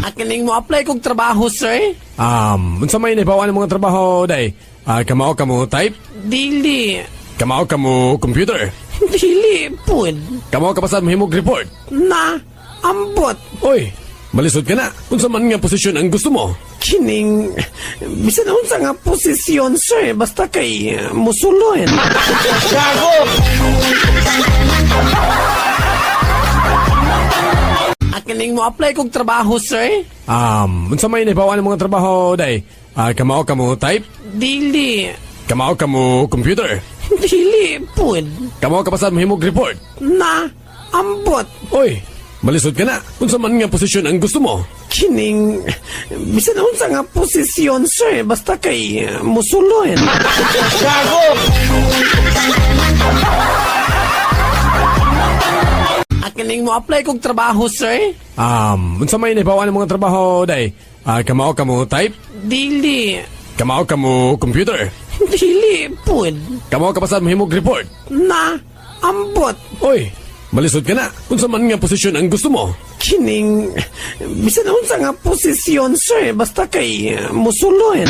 Akining mo apply kong trabaho, sir? Unsa may nahibawan ng mga trabaho, day? Kamao ka mo type? Dili. Kamao ka mo computer? Dili, pud. Kamao ka pasad mahimog report? Na, ambot. Oy, malisod ka na. Unsa man nga posisyon ang gusto mo? Kining, bisan unsa nga posisyon, sir, basta kay musulon. Akining mo apply kong trabaho, sir? Unsa may nahibawan ng mga trabaho, day? Kamao ka mo type? Dili. Kamao ka mo computer? Dili, pud. Kamao ka pasad mahimog report? Na, ambot. Oy, malisod ka na. Unsa man nga posisyon ang gusto mo? Kining, bisan unsa nga posisyon, sir, basta kay musulon. Akining mo apply kong trabaho, sir? Unsa may nahibawan ng mga trabaho, day? Kamao ka mo type? Dili. Kamao ka mo computer? Dili, pud. Kamao ka pasad mahimog report? Na, ambot. Oy, malisod ka na. Unsa man nga posisyon ang gusto mo? Kining, bisan unsa nga posisyon, sir, basta kay musulon.